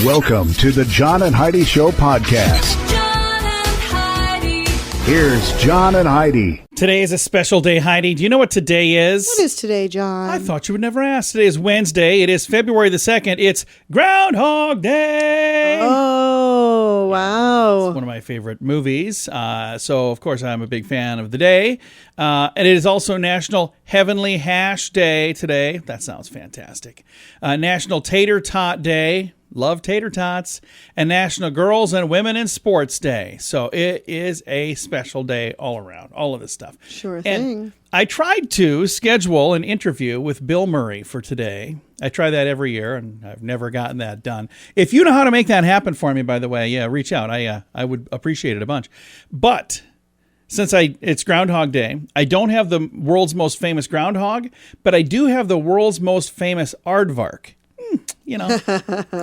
Welcome to the John and Heidi Show podcast. John and Heidi. Here's John and Heidi. Today is a special day, Heidi. Do you know what today is? What is today, John? I thought you would never ask. Today is Wednesday. It is February the 2nd. It's Groundhog Day. Oh, wow. It's one of my favorite movies. So, of course, I'm a big fan of the day. And it is also National Heavenly Hash Day today. That sounds fantastic. National Tater Tot Day. Love tater tots. And National Girls and Women in Sports Day. So it is a special day all around. All of this stuff. Sure thing. And I tried to schedule an interview with Bill Murray for today. I try that every year, and I've never gotten that done. If you know how to make that happen for me, by the way, yeah, reach out. I would appreciate it a bunch. But since it's Groundhog Day, I don't have the world's most famous groundhog, but I do have the world's most famous aardvark.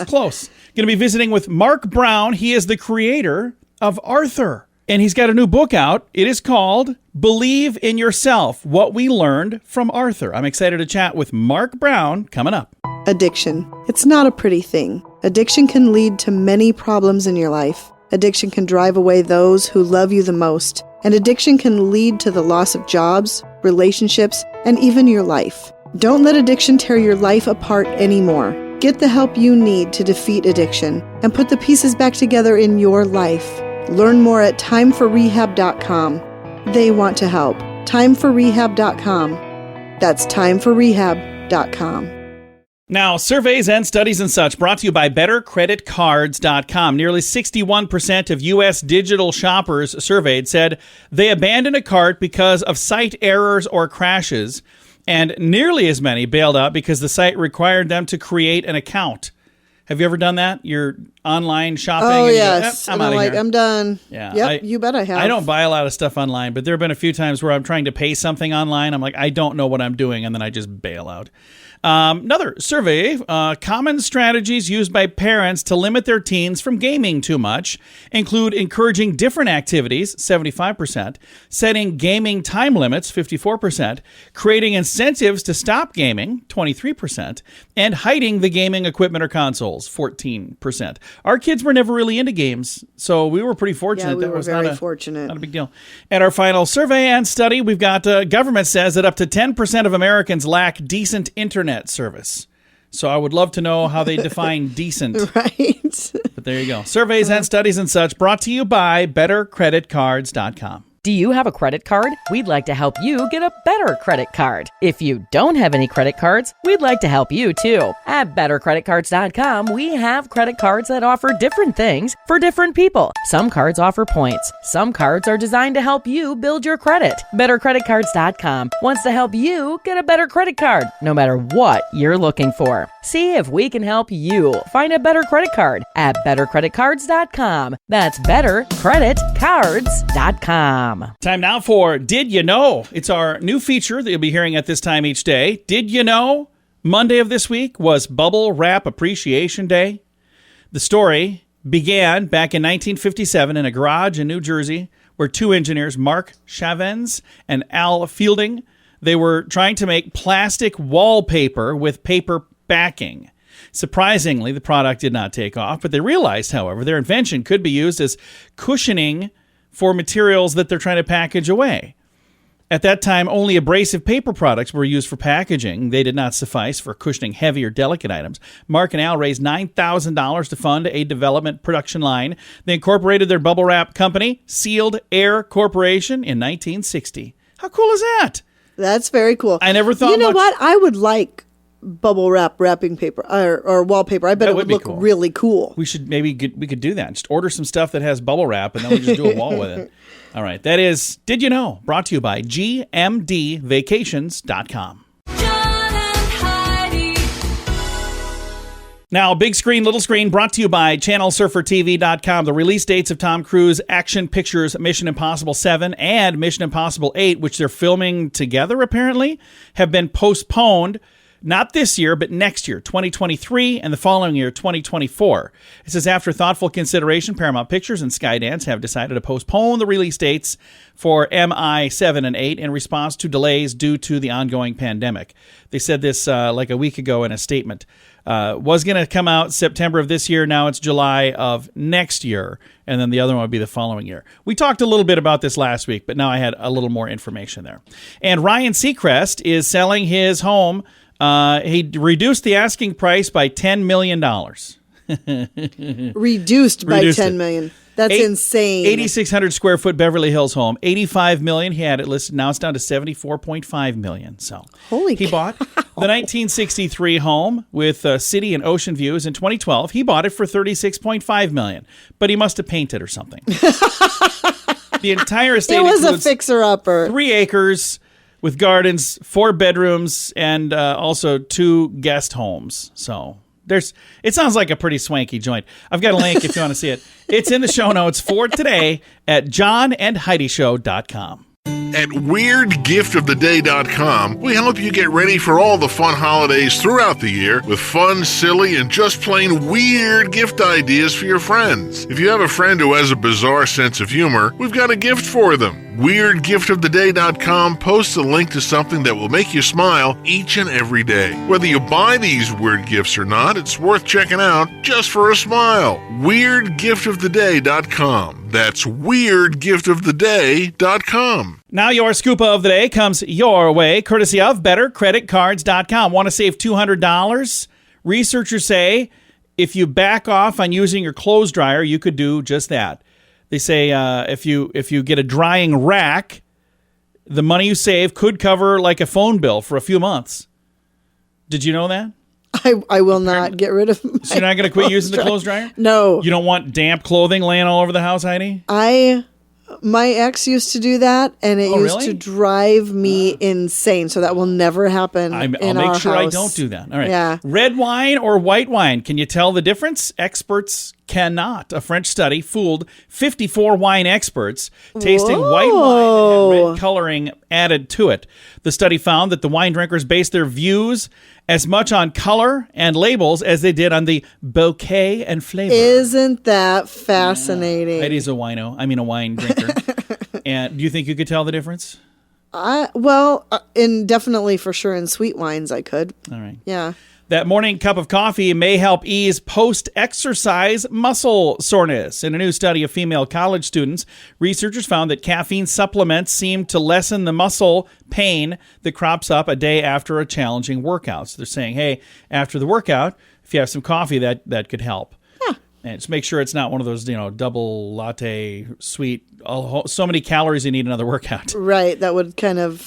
Close. Going to be visiting with Marc Brown. He is the creator of Arthur, and he's got a new book out. It is called Believe in Yourself, What We Learned from Arthur. I'm excited to chat with Marc Brown coming up. Addiction. It's not a pretty thing. Addiction can lead to many problems in your life. Addiction can drive away those who love you the most. And addiction can lead to the loss of jobs, relationships, and even your life. Don't let addiction tear your life apart anymore. Get the help you need to defeat addiction and put the pieces back together in your life. Learn more at timeforrehab.com. They want to help. Timeforrehab.com. That's timeforrehab.com. Now, surveys and studies and such brought to you by bettercreditcards.com. Nearly 61% of U.S. digital shoppers surveyed said they abandoned a cart because of site errors or crashes, and nearly as many bailed out because the site required them to create an account. Have you ever done that? You're online shopping. Oh, and yes. I'm out of here. I'm done. Yeah, Yep, you bet I have. I don't buy a lot of stuff online, but there have been a few times where I'm trying to pay something online. I'm like, I don't know what I'm doing, and then I just bail out. Another survey, common strategies used by parents to limit their teens from gaming too much include encouraging different activities, 75%, setting gaming time limits, 54%, creating incentives to stop gaming, 23%, and hiding the gaming equipment or consoles, 14%. Our kids were never really into games, so we were pretty fortunate. Yeah, we that were was very fortunate. Not a big deal. At our final survey and study, we've got government says that up to 10% of Americans lack decent internet service. So I would love to know how they define decent. Right. But there you go. Surveys and studies and such brought to you by bettercreditcards.com. Do you have a credit card? We'd like to help you get a better credit card. If you don't have any credit cards, we'd like to help you too. At bettercreditcards.com, we have credit cards that offer different things for different people. Some cards offer points. Some cards are designed to help you build your credit. Bettercreditcards.com wants to help you get a better credit card, no matter what you're looking for. See if we can help you find a better credit card at bettercreditcards.com. That's bettercreditcards.com. Time now for Did You Know? It's our new feature that you'll be hearing at this time each day. Did you know Monday of this week was Bubble Wrap Appreciation Day? The story began back in 1957 in a garage in New Jersey where two engineers, Mark Chavens and Al Fielding, they were trying to make plastic wallpaper with paper backing. Surprisingly, the product did not take off, but they realized, however, their invention could be used as cushioning for materials that they're trying to package away. At that time, only abrasive paper products were used for packaging. They did not suffice for cushioning heavy or delicate items. Mark and Al raised $9,000 to fund a development production line. They incorporated their bubble wrap company, Sealed Air Corporation, in 1960. How cool is that? That's very cool. I never thought You know much- what? I would like bubble wrapping paper or wallpaper. I bet That it would would be look cool. really cool. We could do that. Just order some stuff that has bubble wrap, and then we just do a wall with it. All right. That is Did You Know? Brought to you by GMDvacations.com. John and Heidi. Now, big screen, little screen, brought to you by ChannelSurferTV.com. The release dates of Tom Cruise action pictures Mission Impossible 7 and Mission Impossible 8, which they're filming together, apparently, have been postponed. Not this year, but next year, 2023, and the following year, 2024. It says, after thoughtful consideration, Paramount Pictures and Skydance have decided to postpone the release dates for MI 7 and 8 in response to delays due to the ongoing pandemic. They said this like a week ago in a statement. Was going to come out September of this year. Now it's July of next year. And then the other one would be the following year. We talked a little bit about this last week, but now I had a little more information there. And Ryan Seacrest is selling his home. He reduced the asking price by $10 million. Reduced by $10 million. That's insane. 8,600 square foot Beverly Hills home. $85 million. He had it listed. Now it's down to $74.5 million. So he bought the 1963 home with city and ocean views in 2012. He bought it for $36.5 million, but he must have painted or something. The entire estate it was a includes fixer-upper. 3 acres with gardens, 4 bedrooms, and also 2 guest homes. So it sounds like a pretty swanky joint. I've got a link if you want to see it. It's in the show notes for today at johnandheidishow.com. At WeirdGiftOfTheDay.com, we help you get ready for all the fun holidays throughout the year with fun, silly, and just plain weird gift ideas for your friends. If you have a friend who has a bizarre sense of humor, we've got a gift for them. WeirdGiftOfTheDay.com posts a link to something that will make you smile each and every day. Whether you buy these weird gifts or not, it's worth checking out just for a smile. WeirdGiftOfTheDay.com. That's WeirdGiftOfTheDay.com. Now your scoop of the day comes your way, courtesy of BetterCreditCards.com. Want to save $200? Researchers say if you back off on using your clothes dryer, you could do just that. They say if you get a drying rack, the money you save could cover like a phone bill for a few months. Did you know that? I will not get rid of So you're not going to quit using the clothes dryer? No. You don't want damp clothing laying all over the house, Heidi? My ex used to do that, and it used to drive me insane. So that will never happen I'll in make our sure house. I don't do that. All right. Yeah. Red wine or white wine? Can you tell the difference? Experts cannot. A French study fooled 54 wine experts tasting white wine that had red coloring added to it. The study found that the wine drinkers based their views as much on color and labels as they did on the bouquet and flavor. Isn't that fascinating? Heidi's a wine drinker. And do you think you could tell the difference? Definitely for sure in sweet wines I could. All right. Yeah. That morning cup of coffee may help ease post-exercise muscle soreness. In a new study of female college students, researchers found that caffeine supplements seem to lessen the muscle pain that crops up a day after a challenging workout. So they're saying, hey, after the workout, if you have some coffee, that could help. And just make sure it's not one of those, double latte, sweet, so many calories you need another workout. Right. That would kind of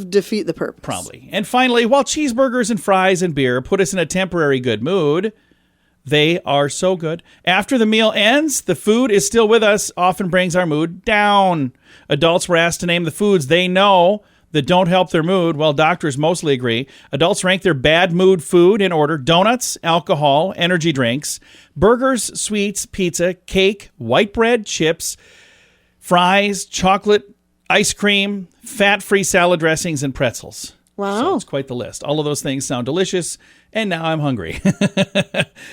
defeat the purpose. Probably. And finally, while cheeseburgers and fries and beer put us in a temporary good mood, they are so good. After the meal ends, the food is still with us, often brings our mood down. Adults were asked to name the foods they know that don't help their mood. Well, doctors mostly agree. Adults rank their bad mood food in order: donuts, alcohol, energy drinks, burgers, sweets, pizza, cake, white bread, chips, fries, chocolate, ice cream, fat-free salad dressings, and pretzels. Wow. So it's quite the list. All of those things sound delicious, and now I'm hungry.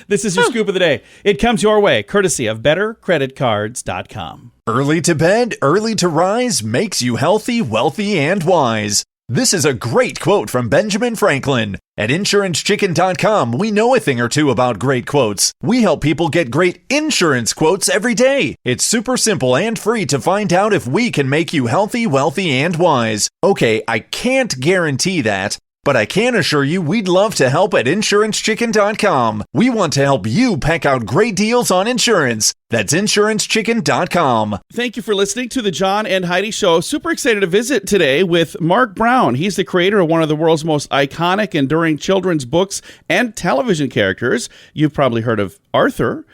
This is your scoop of the day. It comes your way, courtesy of BetterCreditCards.com. Early to bed, early to rise makes you healthy, wealthy, and wise. This is a great quote from Benjamin Franklin. At InsuranceChicken.com, we know a thing or two about great quotes. We help people get great insurance quotes every day. It's super simple and free to find out if we can make you healthy, wealthy, and wise. Okay, I can't guarantee that, but I can assure you we'd love to help at InsuranceChicken.com. We want to help you peck out great deals on insurance. That's InsuranceChicken.com. Thank you for listening to the John and Heidi Show. Super excited to visit today with Marc Brown. He's the creator of one of the world's most iconic, enduring children's books and television characters. You've probably heard of Arthur.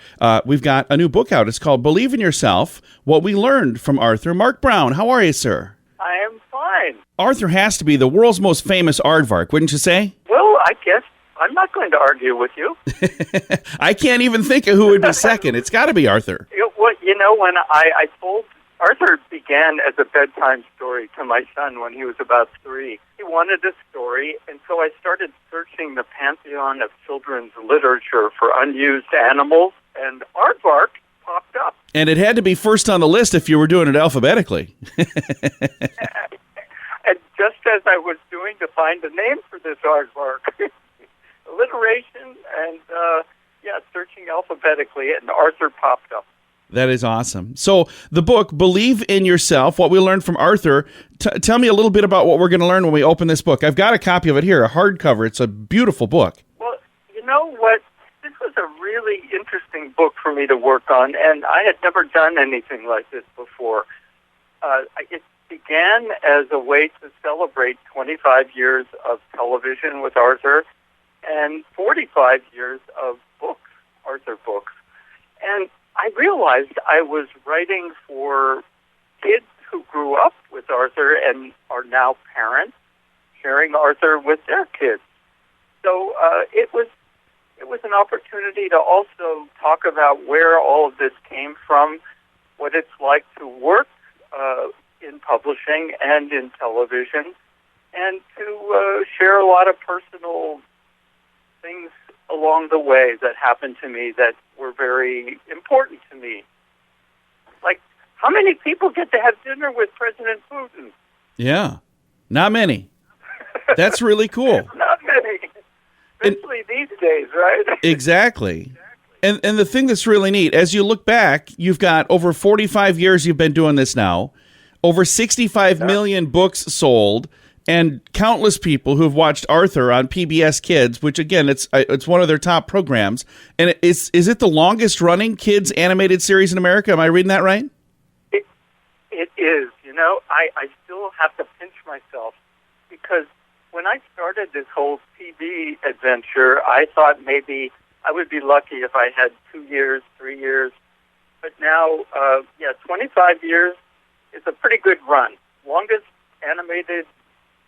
We've got a new book out. It's called Believe in Yourself, What We Learned from Arthur. Marc Brown, how are you, sir? I am fine. Arthur has to be the world's most famous aardvark, wouldn't you say? Well, I guess I'm not going to argue with you. I can't even think of who would be second. It's got to be Arthur. When I told Arthur began as a bedtime story to my son when he was about 3. He wanted a story, and so I started searching the pantheon of children's literature for unused animals, and aardvark popped up. And it had to be first on the list if you were doing it alphabetically. And just as I was doing to find a name for this aardvark, alliteration, and searching alphabetically, and Arthur popped up. That is awesome. So the book, Believe in Yourself, What We Learned from Arthur. Tell me a little bit about what we're going to learn when we open this book. I've got a copy of it here, a hardcover. It's a beautiful book. Well, you know what? This was a really interesting book for me to work on, and I had never done anything like this before. It began as a way to celebrate 25 years of television with Arthur and 45 years of books, Arthur books. And I realized I was writing for kids who grew up with Arthur and are now parents, sharing Arthur with their kids. So it was an opportunity to also talk about where all of this came from, what it's like to work in publishing and in television, and to share a lot of personal things along the way that happened to me that were very important to me. Like, how many people get to have dinner with President Putin? Yeah, not many. That's really cool. Not many. Especially these days, right? Exactly. And the thing that's really neat, as you look back, you've got over 45 years you've been doing this now, over 65 million books sold, and countless people who have watched Arthur on PBS Kids, which again, it's one of their top programs. And is it the longest running kids animated series in America? Am I reading that right? It is. You know, I still have to pinch myself because when I started this whole TV adventure, I thought maybe I would be lucky if I had 2 years, 3 years. But now, 25 years is a pretty good run. Longest animated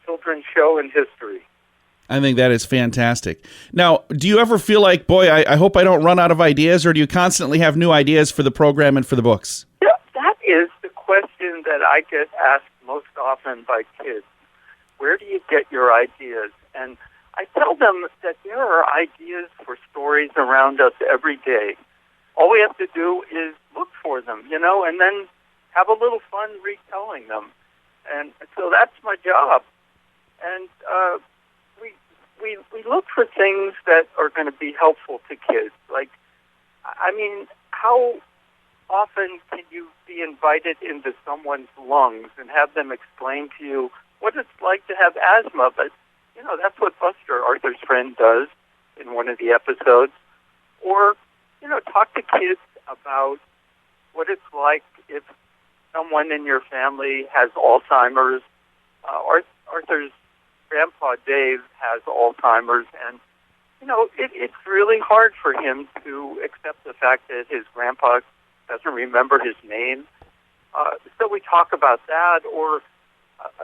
children's show in history. I think that is fantastic. Now, do you ever feel like, boy, I hope I don't run out of ideas, or do you constantly have new ideas for the program and for the books? Yeah, that is the question that I get asked most often by kids. Where do you get your ideas? And I tell them that there are ideas for stories around us every day. All we have to do is look for them, and then have a little fun retelling them. And so that's my job. And we look for things that are going to be helpful to kids. Like, I mean, how often can you be invited into someone's lungs and have them explain to you what it's like to have asthma? But, that's what Buster, Arthur's friend, does in one of the episodes. Or, talk to kids about what it's like if someone in your family has Alzheimer's. Arthur's grandpa Dave has Alzheimer's, and it's really hard for him to accept the fact that his grandpa doesn't remember his name. So we talk about that, or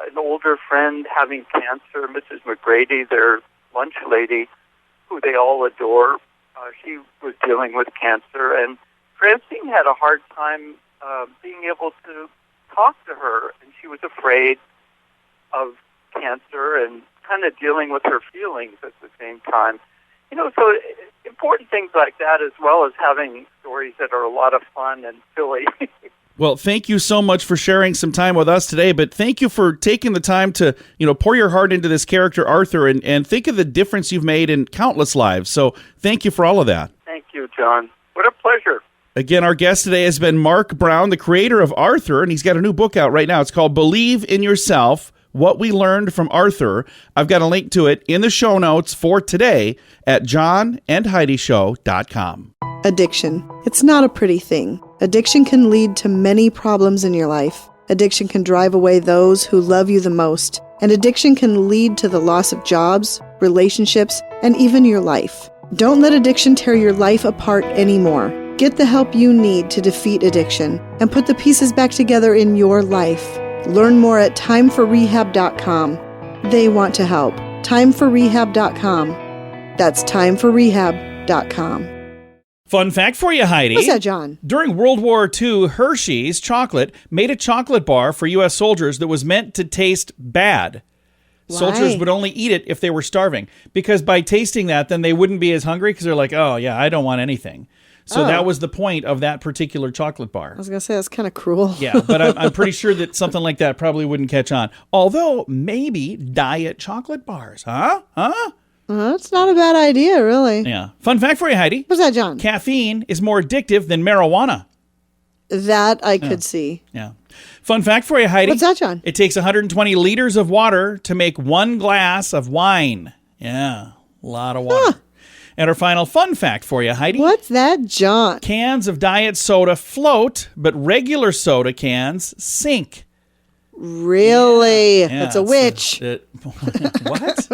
an older friend having cancer, Mrs. McGrady, their lunch lady, who they all adore. She was dealing with cancer, and Francine had a hard time being able to talk to her, and she was afraid of cancer and kind of dealing with her feelings at the same time. So important things like that, as well as having stories that are a lot of fun and silly. Well, thank you so much for sharing some time with us today, but thank you for taking the time to, pour your heart into this character, Arthur, and think of the difference you've made in countless lives. So thank you for all of that. Thank you, John. What a pleasure. Again, our guest today has been Marc Brown, the creator of Arthur, and he's got a new book out right now. It's called Believe in Yourself, What We Learned from Arthur. I've got a link to it in the show notes for today at johnandheidishow.com. Addiction. It's not a pretty thing. Addiction can lead to many problems in your life. Addiction can drive away those who love you the most. And addiction can lead to the loss of jobs, relationships, and even your life. Don't let addiction tear your life apart anymore. Get the help you need to defeat addiction and put the pieces back together in your life. Learn more at timeforrehab.com. They want to help. Timeforrehab.com. That's timeforrehab.com. Fun fact for you, Heidi. What's that, John? During World War II, Hershey's chocolate made a chocolate bar for U.S. soldiers that was meant to taste bad. Why? Soldiers would only eat it if they were starving, because by tasting that, then they wouldn't be as hungry, because they're like, oh, yeah, I don't want anything. So that was the point of that particular chocolate bar. I was going to say, that's kind of cruel. Yeah, but I'm pretty sure that something like that probably wouldn't catch on. Although, maybe diet chocolate bars, huh? That's not a bad idea, really. Yeah. Fun fact for you, Heidi. What's that, John? Caffeine is more addictive than marijuana. That I could see. Yeah. Fun fact for you, Heidi. What's that, John? It takes 120 liters of water to make 1 glass of wine. Yeah. A lot of water. Huh. And our final fun fact for you, Heidi. What's that, John? Cans of diet soda float, but regular soda cans sink. Really? Yeah, It's a witch. What?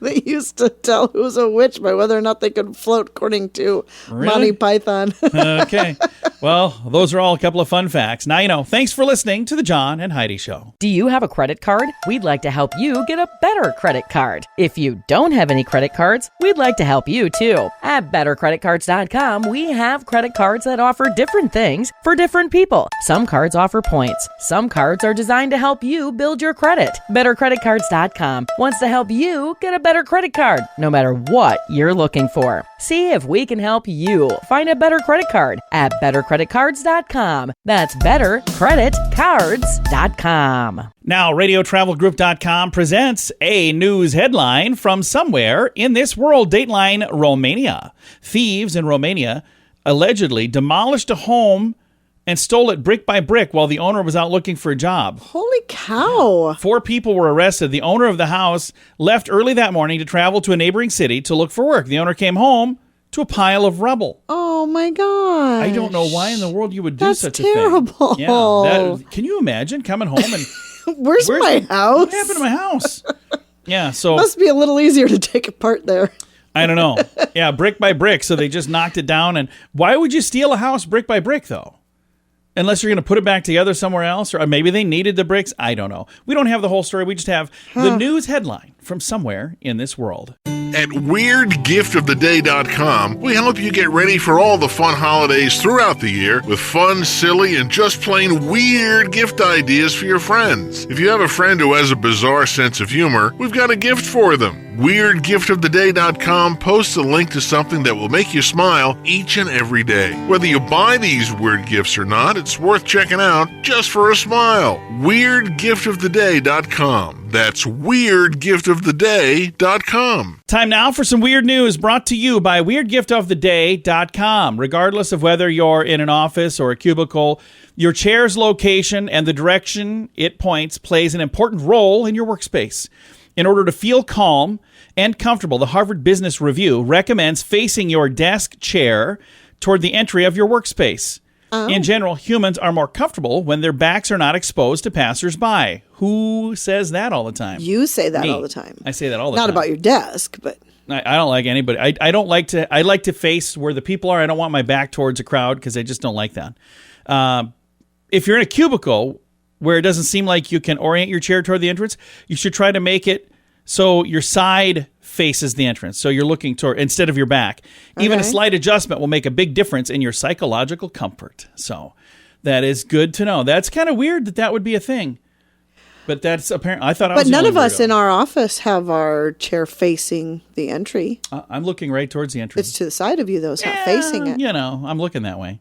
They used to tell who's a witch by whether or not they could float, according to Really? Monty Python. Okay. Well, those are all a couple of fun facts. Now you know. Thanks for listening to the John and Heidi Show. Do you have a credit card? We'd like to help you get a better credit card. If you don't have any credit cards, we'd like to help you too. At bettercreditcards.com, we have credit cards that offer different things for different people. Some cards offer points. Some cards are designed to help you build your credit. Bettercreditcards.com wants to help you get a better credit card, no matter what you're looking for. See if we can help you find a better credit card at bettercreditcards.com. That's bettercreditcards.com. Now, RadioTravelGroup.com presents a news headline from somewhere in this world. Dateline Romania. Thieves in Romania allegedly demolished a home and stole it brick by brick while the owner was out looking for a job. Holy cow. 4 people were arrested. The owner of the house left early that morning to travel to a neighboring city to look for work. The owner came home to a pile of rubble. Oh, my God. I don't know why in the world you would do That's such terrible. a thing. Yeah, can you imagine coming home and... Where's my house? What happened to my house? Yeah, so... Must be a little easier to take apart there. I don't know. Yeah, brick by brick. So they just knocked it down. And why would you steal a house brick by brick, though? Unless you're going to put it back together somewhere else, or maybe they needed the bricks. I don't know. We don't have the whole story. We just have the news headline from somewhere in this world. At WeirdGiftOfTheDay.com, we help you get ready for all the fun holidays throughout the year with fun, silly, and just plain weird gift ideas for your friends. If you have a friend who has a bizarre sense of humor, we've got a gift for them. WeirdGiftOfTheDay.com posts a link to something that will make you smile each and every day. Whether you buy these weird gifts or not, it's worth checking out just for a smile. WeirdGiftOfTheDay.com. That's WeirdGiftOfTheDay.com. Time now for some weird news brought to you by WeirdGiftOfTheDay.com. Regardless of whether you're in an office or a cubicle, your chair's location and the direction it points plays an important role in your workspace. In order to feel calm and comfortable, the Harvard Business Review recommends facing your desk chair toward the entry of your workspace. Oh. In general, humans are more comfortable when their backs are not exposed to passersby. Who says that all the time? You say that Me. all the time. I say that all the time. Not about your desk, but... I don't like anybody. I don't like to... I like to face where the people are. I don't want my back towards a crowd because I just don't like that. If you're in a cubicle where it doesn't seem like you can orient your chair toward the entrance, you should try to make it so your side faces the entrance. So you're looking toward instead of your back. Okay. Even a slight adjustment will make a big difference in your psychological comfort. So that is good to know. That's kind of weird that would be a thing. But that's apparent. I thought I was But the none only of us weirdo. in our office have our chair facing the entry. I'm looking right towards the entrance. It's to the side of you, though. It's not facing it. You know, I'm looking that way.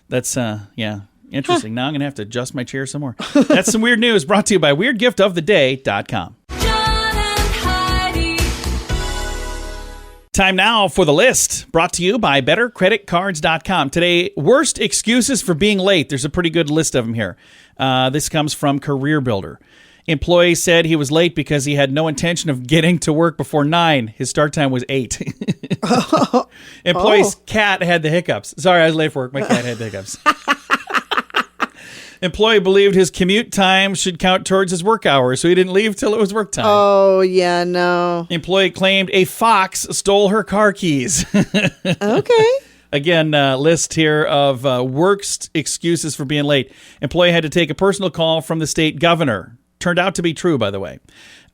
That's, interesting. Now I'm going to have to adjust my chair some more. That's some weird news brought to you by WeirdGiftOfTheDay.com. John and Heidi. Time now for the list, brought to you by BetterCreditCards.com. Today, worst excuses for being late. There's a pretty good list of them here. This comes from Career Builder. Employee said he was late because he had no intention of getting to work before 9. His start time was 8. Employee's cat had the hiccups. Sorry, I was late for work. My cat had the hiccups. Employee believed his commute time should count towards his work hours, so he didn't leave till it was work time. Oh, yeah, no. Employee claimed a fox stole her car keys. Okay. Again, list here of worst excuses for being late. Employee had to take a personal call from the state governor. Turned out to be true, by the way.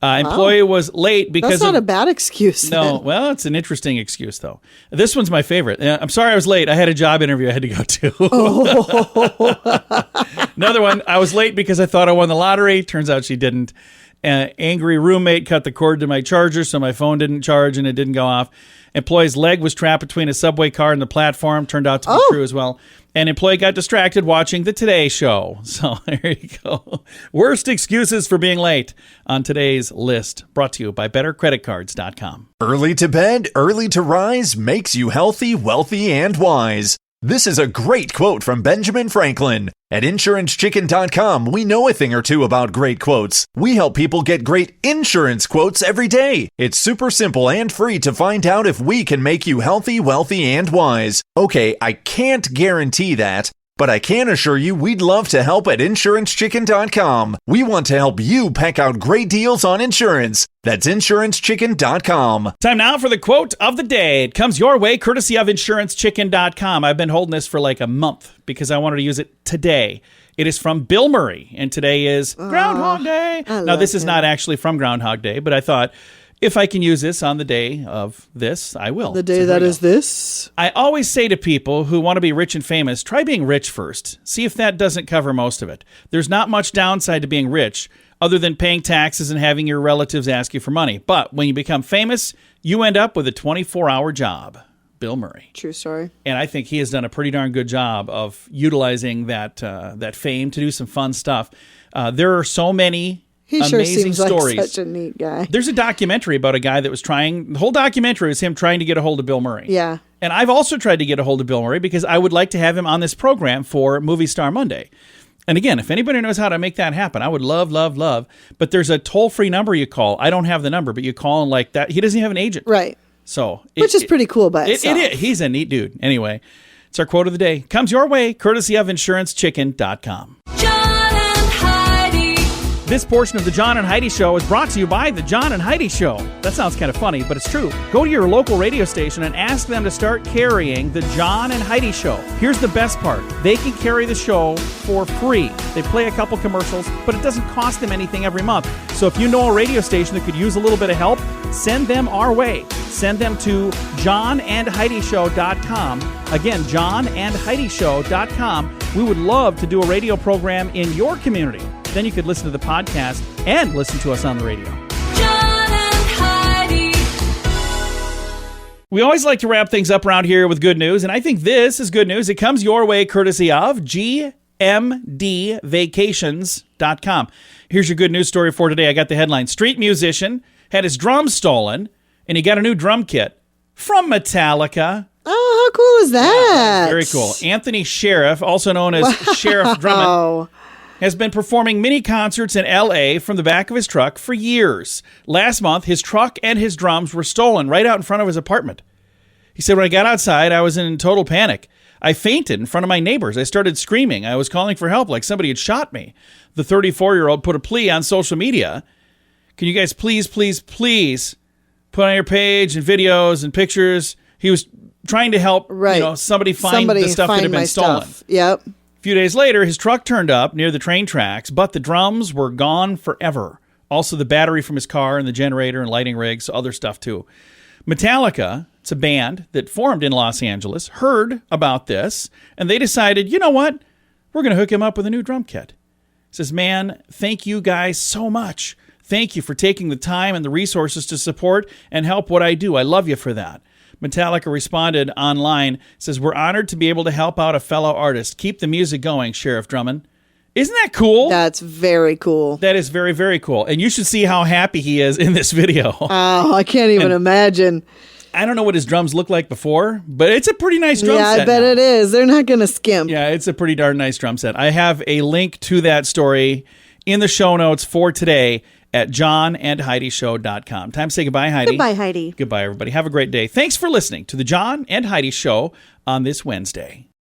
Employee was late because That's not a bad excuse. No, then. well, it's an interesting excuse, though. This one's my favorite. I'm sorry I was late. I had a job interview I had to go to. Oh. Another one, I was late because I thought I won the lottery. Turns out she didn't. An angry roommate cut the cord to my charger so my phone didn't charge and it didn't go off. Employee's leg was trapped between a subway car and the platform. Turned out to be true as well. And employee got distracted watching the Today Show. So there you go. Worst excuses for being late on today's list. Brought to you by BetterCreditCards.com. Early to bed, early to rise makes you healthy, wealthy, and wise. This is a great quote from Benjamin Franklin. At InsuranceChicken.com, we know a thing or two about great quotes. We help people get great insurance quotes every day. It's super simple and free to find out if we can make you healthy, wealthy, and wise. Okay, I can't guarantee that, but I can assure you we'd love to help at InsuranceChicken.com. We want to help you peck out great deals on insurance. That's InsuranceChicken.com. Time now for the quote of the day. It comes your way courtesy of InsuranceChicken.com. I've been holding this for like a month because I wanted to use it today. It is from Bill Murray, and today is Groundhog Day. Now, this is not actually from Groundhog Day, but I thought if I can use this on the day of this, I will. The day that is this. I always say to people who want to be rich and famous, try being rich first. See if that doesn't cover most of it. There's not much downside to being rich other than paying taxes and having your relatives ask you for money. But when you become famous, you end up with a 24-hour job. Bill Murray. True story. And I think he has done a pretty darn good job of utilizing that fame to do some fun stuff. There are so many He sure amazing seems stories. like such a neat guy. There's a documentary about a guy that was trying, the whole documentary is him trying to get a hold of Bill Murray. Yeah. And I've also tried to get a hold of Bill Murray because I would like to have him on this program for Movie Star Monday. And again, if anybody knows how to make that happen, I would love. But there's a toll-free number you call. I don't have the number, but you call him like that. He doesn't even have an agent. Right. So Which is pretty cool by itself. It is. He's a neat dude. Anyway, it's our quote of the day. Comes your way, courtesy of InsuranceChicken.com. John and Heidi. This portion of the John and Heidi Show is brought to you by the John and Heidi Show. That sounds kind of funny, but it's true. Go to your local radio station and ask them to start carrying the John and Heidi Show. Here's the best part. They can carry the show for free. They play a couple commercials, but it doesn't cost them anything every month. So if you know a radio station that could use a little bit of help, send them our way. Send them to johnandheidishow.com. Again, johnandheidishow.com. We would love to do a radio program in your community. Then you could listen to the podcast and listen to us on the radio. John and Heidi. We always like to wrap things up around here with good news, and I think this is good news. It comes your way courtesy of GMDvacations.com. Here's your good news story for today. I got the headline. Street musician had his drums stolen, and he got a new drum kit from Metallica. Oh, how cool is that? Very cool. Anthony Sheriff, also known as Sheriff Drummond, has been performing mini concerts in L.A. from the back of his truck for years. Last month, his truck and his drums were stolen right out in front of his apartment. He said, when I got outside, I was in total panic. I fainted in front of my neighbors. I started screaming. I was calling for help like somebody had shot me. The 34-year-old put a plea on social media. Can you guys please put on your page and videos and pictures? He was trying to help somebody find the stuff that had been stolen. Stuff. Yep. A few days later, his truck turned up near the train tracks, but the drums were gone forever. Also, the battery from his car and the generator and lighting rigs, other stuff too. Metallica, it's a band that formed in Los Angeles, heard about this, and they decided, you know what? We're going to hook him up with a new drum kit. He says, man, thank you guys so much. Thank you for taking the time and the resources to support and help what I do. I love you for that. Metallica responded online, says, we're honored to be able to help out a fellow artist. Keep the music going, Sheriff Drummond. Isn't that cool? That's very cool. That is very, very cool. And you should see how happy he is in this video. Oh, I can't even imagine. I don't know what his drums looked like before, but it's a pretty nice drum set. Yeah, I bet it is. They're not going to skimp. Yeah, it's a pretty darn nice drum set. I have a link to that story in the show notes for today at johnandheidishow.com. Time to say goodbye, Heidi. Goodbye, Heidi. Goodbye, everybody. Have a great day. Thanks for listening to the John and Heidi Show on this Wednesday.